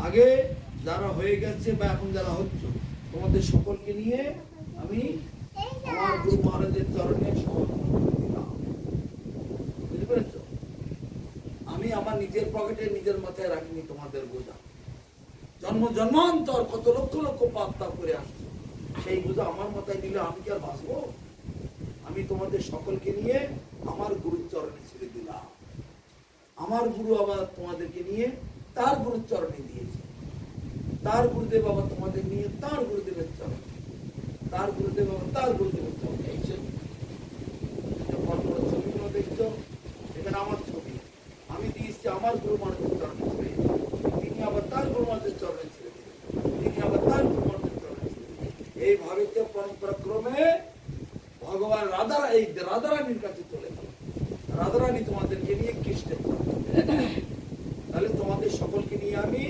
আগে যারা হয়ে গেছে বা এখন যারা হচ্ছে, তোমাদের সকলকে নিয়ে আমি আমার গুরু মহারাজের চরণে সমর্পণ করে দিলাম। বুঝতে পেরেছ? আমি আমার নিজের পকেটে নিজের মাথায় রাখিনি তোমাদের বোঝা। জন্ম জন্মান্তর কত লক্ষ লক্ষ পাপ তাপ করে আসছে, সেই বোঝা আমার মাথায় নিলে আমি কি আর বাঁচবো? আমি তোমাদের সকলকে নিয়ে আমার গুরুর চরণে ছেড়ে দিলাম। আমার গুরু আবার তোমাদেরকে নিয়ে তার গুরুর চরণে দিয়েছে। তার গুরুদেব আবার তোমাদের নিয়ে তার গুরুদেবের চরণে, তার গুরুদেব আবার তার গুরুদেবের চরণে। এই ছবিগুলো দেখছো, এখানে আমার ছবি, আমি দিয়েছি আমার গুরু মহারাজের চরণে ছেড়ে, তিনি আবার তার গুরু মহারাজের চরণে ছেড়ে দিলেন, তিনি আবার তার গুরু মহারাজের চরণে ছেড়ে দিলেন। এইভাবে পরম্পরা ক্রমে ভগবান রাধারানীর কাছে চলে গেল। রাধারানী তোমাদেরকে নিয়ে কৃষ্ণের চরণে, তাহলে তোমাদের সকলকে নিয়ে আমি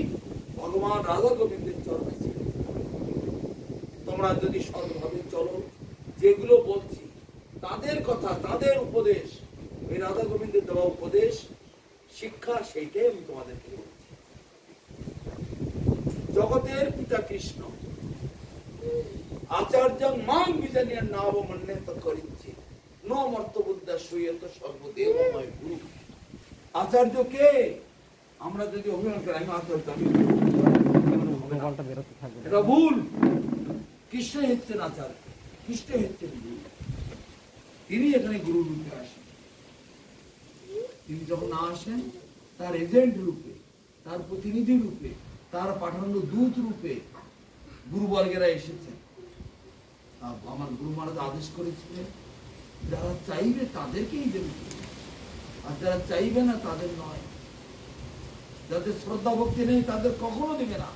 ভগবান রাধা গোবিন্দের চরণে ছেড়ে দিলাম। তোমরা যদি সৎভাবে চলো, যেগুলো বলছি তাদের কথা, তাদের উপদেশ, এই রাধা গোবিন্দের দেওয়া উপদেশ শিক্ষা, সেইটাই আমি তোমাদেরকে বলছি। জগতের পিতা কৃষ্ণ আচার্য মাং বিজানিয়া নাম মন্যেত করিচ্ছে ন মর্তবুদ্ধা সুয়ত সর্বদেবময় গুরু। আচার্যকে আমরা যদি অভিমান করি, আমি আচার্য, আমি এটা ভুল। কৃষ্ণ হচ্ছেন আচার্য, কৃষ্ণ হচ্ছেন গুরু। তিনি এখানে গুরু রূপে আসেন। তিনি যখন না আসেন, তার এজেন্ট রূপে, তার প্রতিনিধি রূপে, তার পাঠানো দূত রূপে গুরুবর্গেরা এসেছেন। আমার গুরু মহারাজ আদেশ করেছিলেন, যারা চাইবে তাদেরকেই দেবে, আর যারা চাইবে না তাদের নয়। যাদের শ্রদ্ধা ভক্তি নেই তাদের কখনো দেবে না,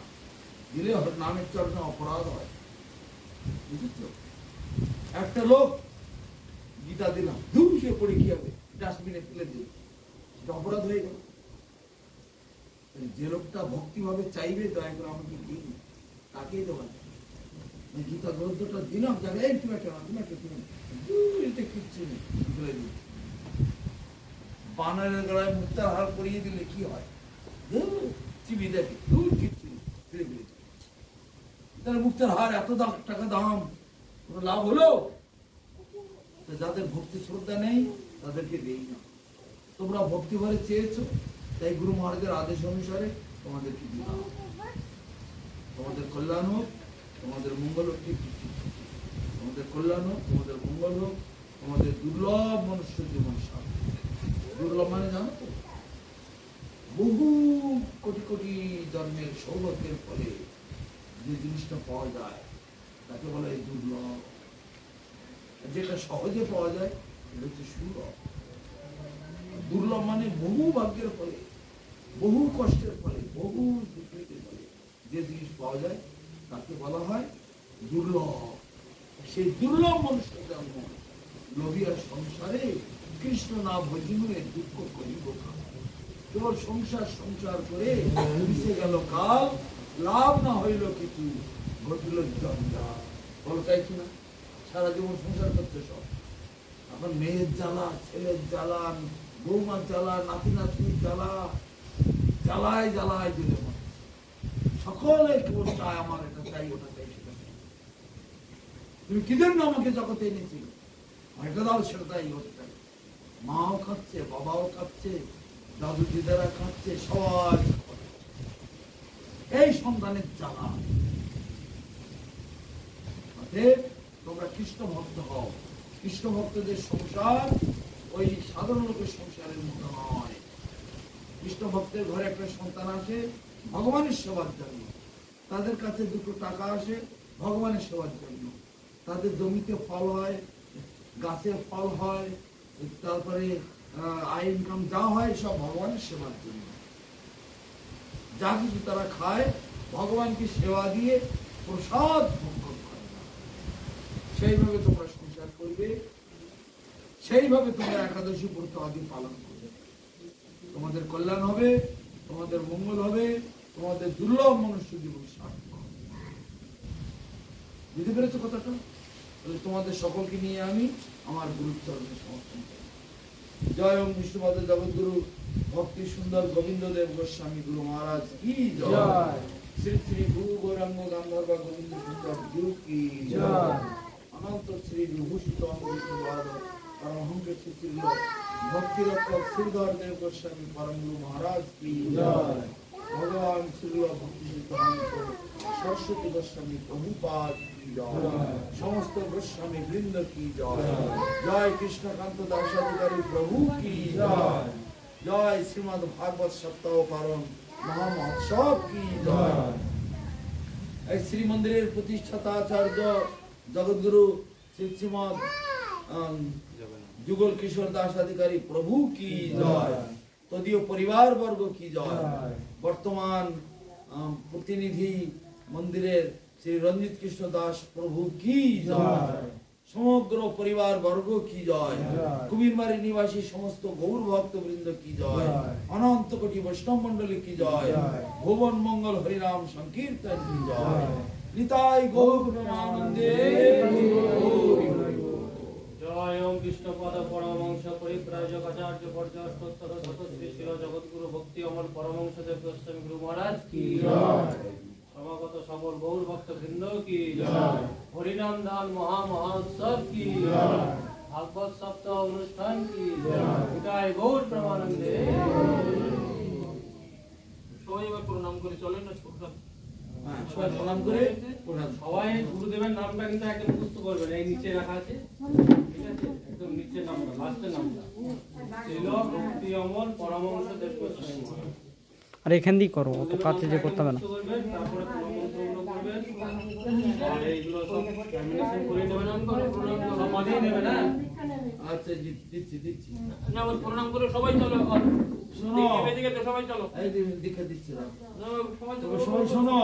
দিলে নামের চরণে অপরাধ হয়। বুঝেছ? একটা লোক গীতা দিলাম, ধুসে পড়ে কি হবে, ডাস্টবিনে ফেলে দিল, সেটা অপরাধ হয়ে গেল। যে লোকটা ভক্তিভাবে চাইবে, দয়া করে আমাকে দিন, তাকেই দেওয়া যায়। গীতা গ্রন্থটা দিলাম, যাবে এই তুমি একটা কিচ্ছু নেই, ফেলে দিল। বানরের গলায় মুক্তার হার পরিয়ে দিলে কি হয়, চিবি দেখে, কিচ্ছু নেই, ফেলে দিলে। তাহলে মুক্তার হার এত টাকা দাম, কোনো লাভ হলো? যাদের ভক্তি শ্রদ্ধা নেই তাদেরকে দেই না। তোমরা ভক্তি ভরে চেয়েছো, তাই গুরু মহারাজের আদেশ অনুসারে তোমাদেরকে দিলাম। তোমাদের কল্যাণ হোক, তোমাদের মঙ্গল হোক, তোমাদের কল্যাণ হোক, তোমাদের মঙ্গল হোক, তোমাদের দুর্লভ মনুষ্য জীবন সার্থক। দুর্লভ মানে জানো তো, বহু কোটি কোটি জন্মের সৌভাগ্যের ফলে যে জিনিসটা পাওয়া যায় তাকে বলা হয় দুর্লভ। যেটা সহজে পাওয়া যায় সেটা হচ্ছে সুলভ। দুর্লভ মানে বহু ভাগ্যের ফলে, বহু কষ্টের ফলে, বহু দুঃখের ফলে যে জিনিস পাওয়া যায় তাকে বলা হয় দুর্লভ। সেই দুর্লভ মানুষের জন্ম লোভিয়া সংসারে কৃষ্ণ না ভজিনুয়ে দুঃখ করিব। কেবল সংসার সংসার করে মিশে গেল কাল, লাভ না হইল কিছু, ঘটিল জঞ্জাল। বলো তাই কিনা? সারা জীবন সংসার করতে সব, এখন মেয়ের জ্বালা, ছেলের জ্বালা, বৌমার জ্বালা, নাতি নাতনির জ্বালা, জ্বালায় জ্বালায় দিলে সকলে কেবল চায় আমার এটা চাই, ওটা চাই, সেটা চাই। তুমি কি জন্য আমাকে জগতে এনেছিল? এটা দাও, সেটা তাই, ওটা চাই। মাও খাচ্ছে, বাবাও খাচ্ছে, দাদু দিদারা খাচ্ছে, সবাই এই সন্তানের জ্বালা। তোমরা কৃষ্ণ ভক্ত হও। কৃষ্ণ ভক্তদের সংসার ওই সাধারণ লোকের সংসারের মতো নয়। কৃষ্ণ ভক্তের ঘরে একটা সন্তান আসে ভগবানের সেবার জন্য, তাদের কাছে দুটো টাকা আসে ভগবানের সেবার জন্য, তাদের জমিতে ফল হয়, গাছে ফল হয়, তারপরে আয় ইনকাম যা হয় সব ভগবানের সেবার জন্য। যা কিছু তারা খায় ভগবানকে সেবা দিয়ে প্রসাদ ভোগ করে। সেইভাবে তোমরা সংসার করবে, সেইভাবে তোমরা একাদশী ব্রত আদি পালন করবে। তোমাদের কল্যাণ হবে, তোমাদের মঙ্গল হবে, তোমাদের দুর্লভ মনুষ্য জীবন সার্থক হবে। বুঝতে পেরেছো কথাটা? তাহলে তোমাদের সকলকে নিয়ে আমি আমার গুরুর চরণে সমর্পণ করি। জয় ওম বিষ্ণুপদ জগৎগুরু ভক্তি সুন্দর গোবিন্দ দেব গোস্বামী গুরু মহারাজ কি জয়। শ্রী শ্রী গুরু গৌরাঙ্গ গান্ধর্ব গোবিন্দ সুন্দর গুরু কি জয়। অনন্ত শ্রী বিভূষিত বিষ্ণুপদ পরমহংস শ্রী ভক্তি রক্ষক শ্রীধর দেব গোস্বামী পরম গুরু মহারাজ কি জয়। ভগবান শ্রী ভক্তি সিদ্ধান্ত সরস্বতী গোস্বামী প্রভুপাদ কি জয়। সমস্ত গোস্বামী বৃন্দ কি জয়। জয় কৃষ্ণকান্ত দাসাধিকারী প্রভু কি জয়। জয় শ্রীমদ ভাগবত সপ্তাহ পালন মহা মহোৎসব কি জয়। এই শ্রী মন্দিরের প্রতিষ্ঠাতা আচার্য জগৎগুরু শ্রী শ্রীমদ যুগল কিশোর দাস অধিকারী প্রভু কি জয়। তদীয় পরিবার বর্গ কি জয়। বর্তমান প্রতিনিধি মন্দিরের শ্রী রঞ্জিত কৃষ্ণ দাস প্রভু কি জয়। সমগ্র পরিবার বর্গ কি জয়। কুমিরমারি নিবাসী সমস্ত গৌর ভক্ত বৃন্দ কি জয়। অনন্ত কোটি বৈষ্ণব মন্ডলী কি জয়। ভুবন মঙ্গল হরিনাম সংকীর্তন কি জয়। নিতাই গৌর প্রেমানন্দে জয় ওম বিষ্ণুপদ পরমহংস পরিব্রাজক আচার্য পর্যস্তোত্তর শত শ্রী শিল জগৎগুরু ভক্তি অমল পরমহংস দেব গোস্বামী গুরু মহারাজ কি জয়। সমাগত সকল গৌর ভক্ত বৃন্দ কি জয়। হরিনাম দান মহা মহোৎসব কি জয়। ভাগবত সপ্তাহ অনুষ্ঠান কি জয়। নিতাই গৌর প্রেমানন্দে। সবাই এবার প্রণাম করে চলেন না। সবাই প্রণাম করে সবাই গুরুদেবের নামটা কিন্তু একদম মুখস্থ করবেন। এই নিচে রাখা আছে, ঠিক আছে, একদম নিচের নামটা, লাস্টের নামটা ছিল ভক্তি অমল পরমহংস দেব গোস্বামী। আর এখান দিয়ে করো, অত কাছে যে করতে হবে না। তারপরে প্রণামগুলো করবেন আর এইগুলো সব কম্বিনেশন করে নেবেন। প্রণাম সমাধিই নেবেন। হ্যাঁ আচ্ছা দিচ্ছি না, প্রণাম করে সবাই চলো। শোনো এদিকে তো সবাই চলো। এই দীক্ষা দিচ্ছি না সবাই তবে সবাই শোনো।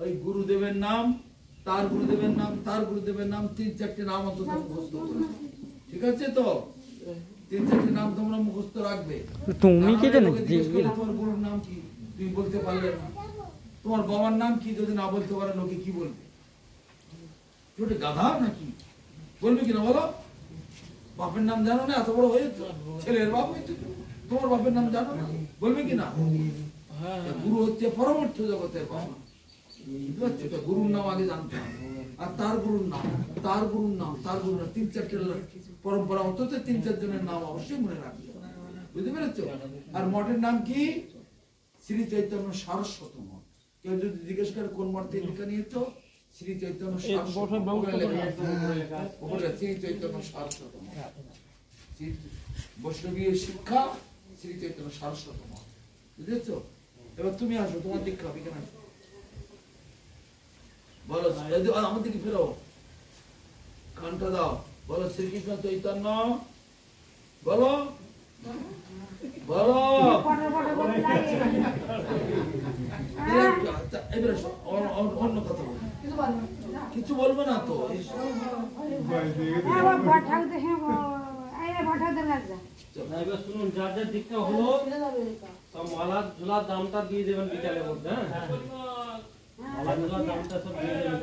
ওই গুরুদেবের নাম, তার গুরুদেবের নাম, তার গুরুদেবের নাম, 3-4টে নাম অন্তত মুখস্থ করবে। ঠিক আছে তো? 3-4টে নাম তোমরা মুখস্থ রাখবে। তুমি কি জানো তোমার গুরুর নাম কি তুমি বলতে পারলে না। তোমার বাবার নাম কি যদি না বলতে পারে লোকে কি বলবে? ছোট গাধা নাকি? বলবে কিনা বলো? বাপের নাম জানো না? এত বড় হয়েছে, ছেলের বাপ হয়েছে, তোমার বাপের নাম জানো না? বলবে কিনা? গুরু হচ্ছে পরমার্থ জগতের বাবা। গুরুর নাম আগে জানতে হবে। আর তার গুরুর নাম, তার গুরুর নাম, তার গুরুর নাম, 3-4টে পরম্পরা অন্তত 3-4 জনের নাম অবশ্যই মনে রাখবে। বুঝতে পেরেছো? আর মঠের নাম কি? শ্রী চৈতন্য সারস্বত মঠ। কেউ যদি জিজ্ঞেস করে কোন মঠ থেকে দীক্ষা নিয়েছো, শ্রী চৈতন্য সারস্বত মঠ। শ্রী চৈতন্য সারস্বত মঠ, বৈষ্ণবীয় শিক্ষা, শ্রী চৈতন্য সারস্বত মঠ। বুঝেছো? এবার তুমি আসো, তোমার দীক্ষা হবে কেন? বলো, আমার দিকে ফেরো, কানটা দাও, বলো শ্রীকৃষ্ণ চৈতন্য, বলো বলো। এবার অন্য কথা বলো, কিছু বলবো না তো। এবার শুনুন, যার যার দীক্ষা হলো সব মালা ঝোলার দামটা দিয়ে দেবেন বিকালের মধ্যে। হ্যাঁ, মালা ঝোলার দামটা সব দিয়ে দেবেন।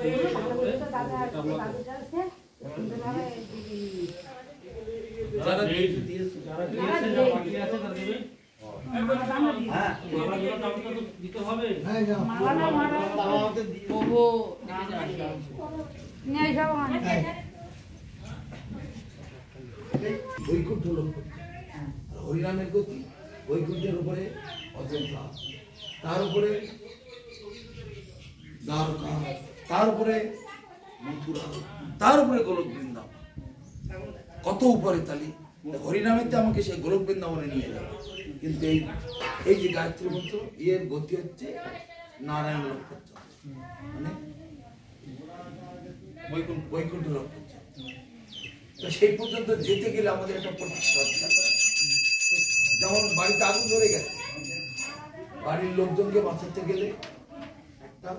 যারা দিয়েছে, যারা দিয়েছে, যারা বাকি আছে তারা দেবেন। মালা ঝোলার দামটা তো দিতে হবে। বৈকুণ্ঠ লোক, হরিনামের গতি, বৈকুণ্ঠের উপরে অযোধ্যা, তার উপরে দ্বারকা, তার উপরে মথুরা, তার উপরে গোলক বৃন্দাবন। কত উপরে তালি! হরিনামেতে আমাকে সেই গোলক বৃন্দাবনে নিয়ে যাবে। কিন্তু এই যে গায়ত্রী মন্ত্র, এর গতি হচ্ছে নারায়ণ লোক পর্যন্ত, মানে বৈকুণ্ঠ লোক পর্যন্ত। তো সেই পর্যন্ত যেতে গেলে আমাদের একটা প্রতিষ্ঠা। যেমন বাড়িতে আগুন ধরে গেছে, বাড়ির লোকজনকে বাঁচাতে গেলে একটা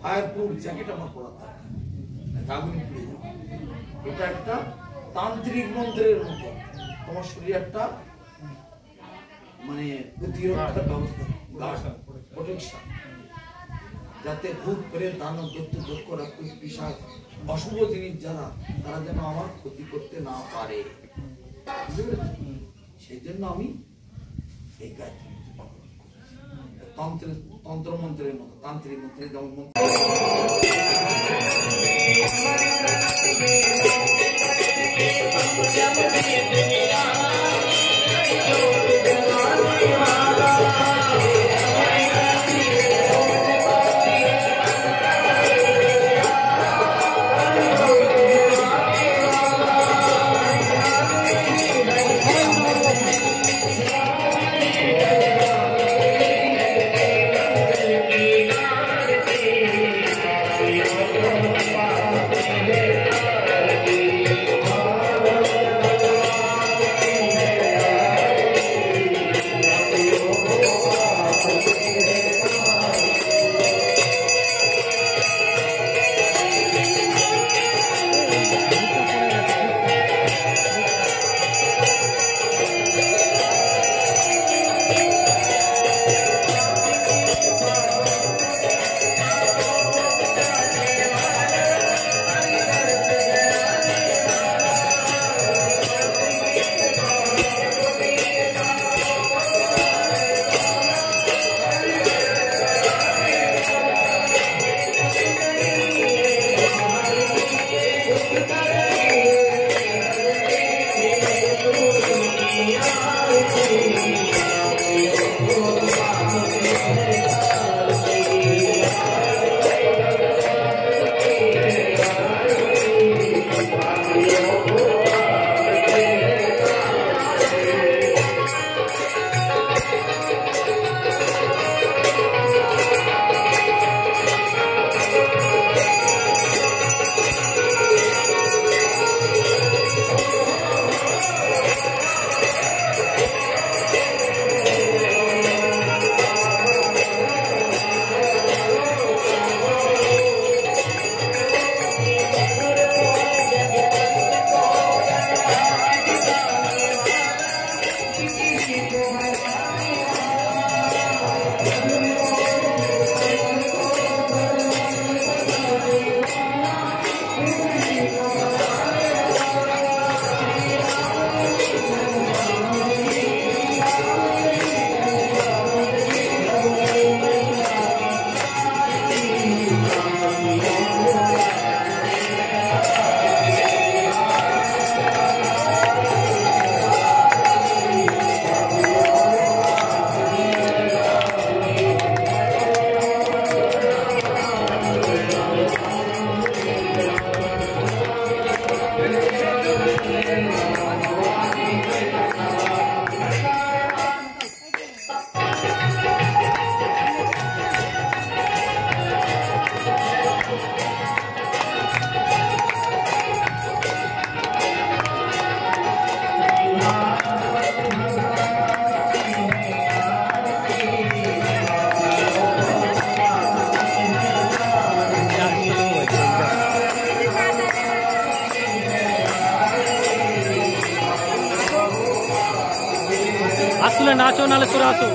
ফায়ার প্রুফ জ্যাকেট আমার পড়াতে হবে, আগুনে পুড়ে যাবে। এটা একটা তান্ত্রিক মন্ত্রের মতো তোমার শরীরে একটা মানে প্রতিরক্ষার ব্যবস্থা, প্রোটেকশন, যাতে ভূত প্রেত দানব দৈত্য দক্ষ রাক্ষস পিশাচ অশুভ জিনিস যারা, তারা যেন আমার ক্ষতি করতে না পারে। বুঝতে পেরেছো? সেই জন্য আমি এই গায়ত্রী তন্ত্র মন্ত্রের মতো, তান্ত্রিক মন্ত্রের যেমন মন্ত্র আসলে নাচো নালে তোরা আসো।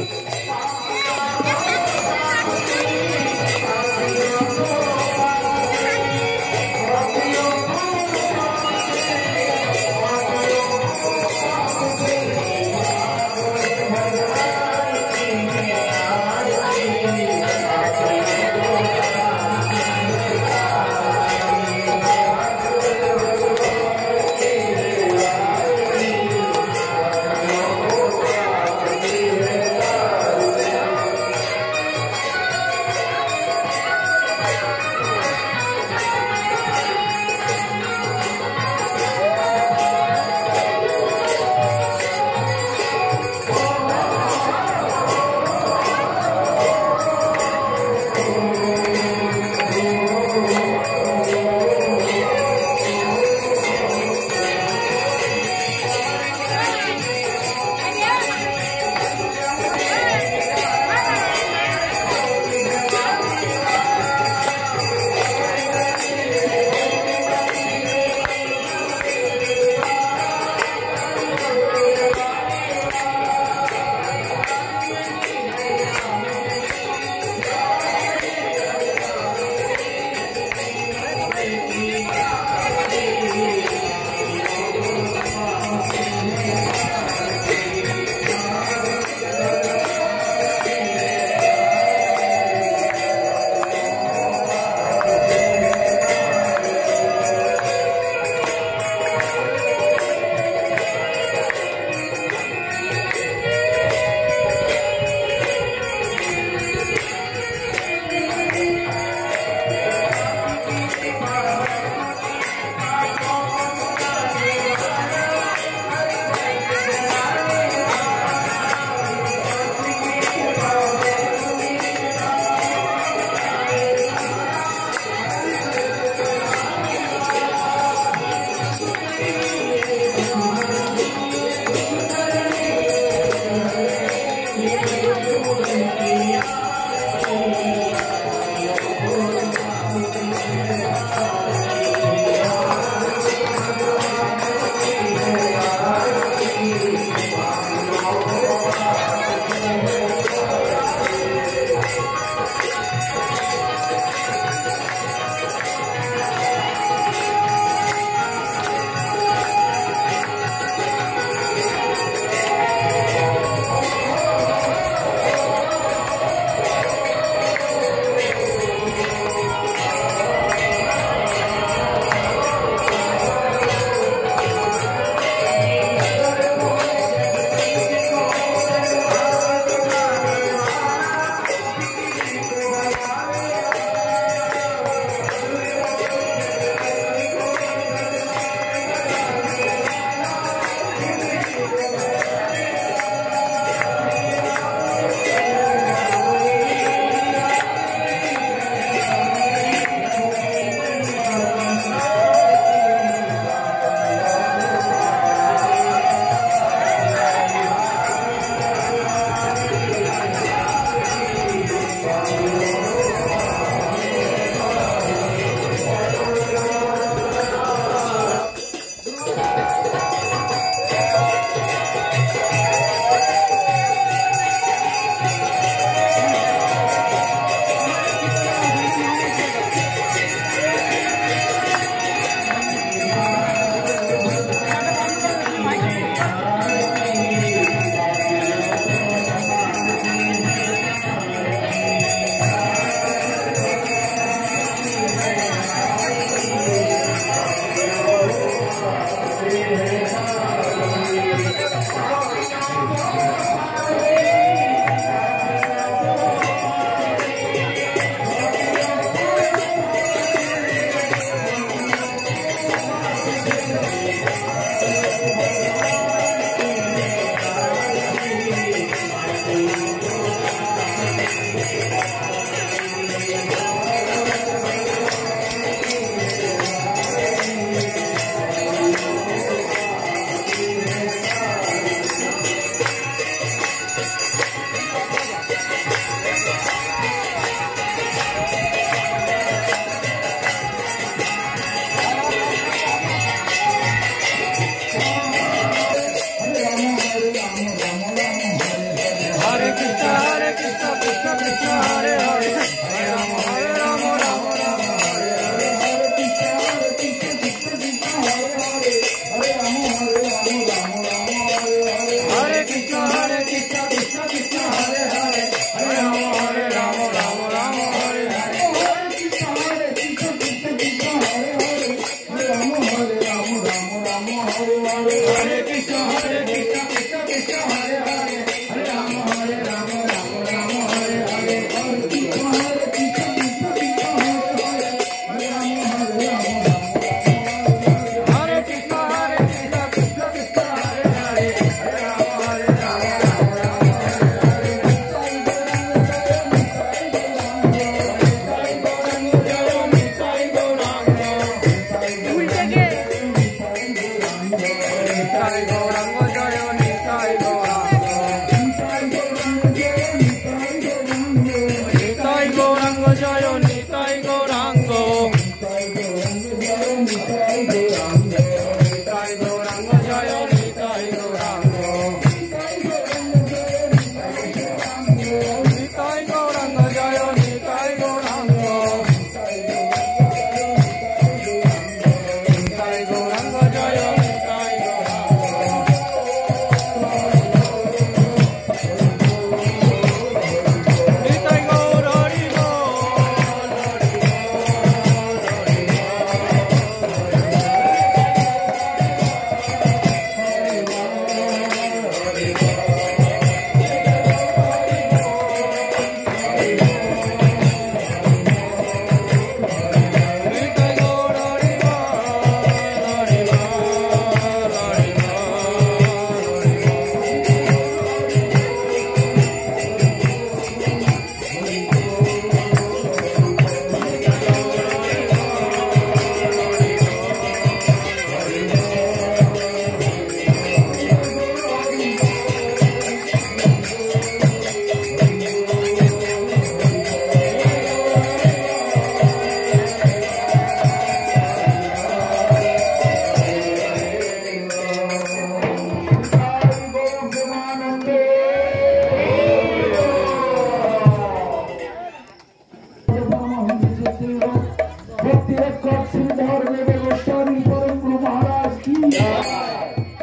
भक्ति रक्षक श्रीधर देव गोस्वामी परम गुरु महाराज की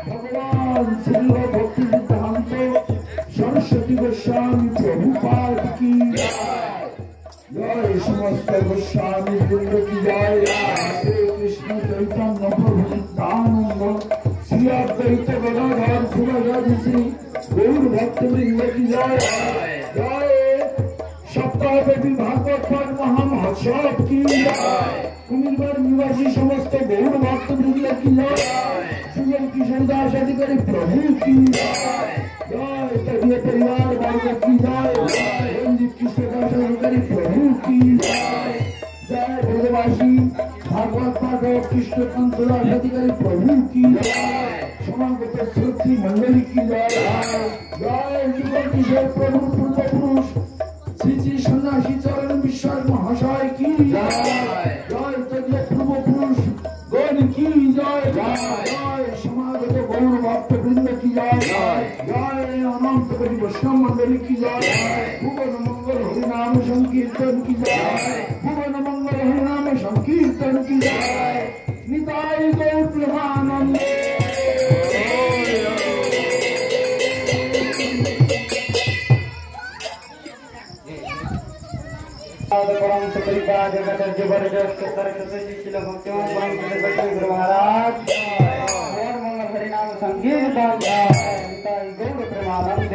भगवान श्री भक्ति सिद्धांत सरस्वती गोस्वामी प्रभुपाद की जय समस्त गोस्वामी वृंद की जय श्री कृष्ण चैतन्य प्रभु नित्यानंद श्री अद्वैत गदाधर सुभद्रादि श्री गौर भक्त वृंद की जय जय सप्ताहव्यापी भागवत पाठ महामहोत्सव की कुमिरगढ़ निवासी समस्त गौर भक्त वृंद की जय सुगम किशन दास अधिकारी प्रभु की जय तबियत परिवार वर्ग की जय रंजित कृष्ण दास अधिकारी प्रभु की जय ब्रजवासी भागवत पाठ कृष्ण पंत दास अधिकारी प्रभु की जय समागत श्रुति मंडली की जय जय जुगल किशोर प्रभु पूर्व पुरुष श्री श्री सन्यासी चरण विश्वास महाशय की जय तज्ञ पूर्व पुरुष गौर की जय जय समागत गौर भक्त वृंद की जय जय अनंत बड़ी वैष्णव मंडली की जय भुवन मंगल हरिनाम संकीर्तन की जय भुवन मंगल हरिनाम संकीर्तन की जय निताय गौर प्रेमानंद परम सुपरिका जगत जबरदस्त सरस्वती शिला भक्तियों परम गुरु महाराज और मंगल हरिनाम संकीर्तन गौर प्रेमानंद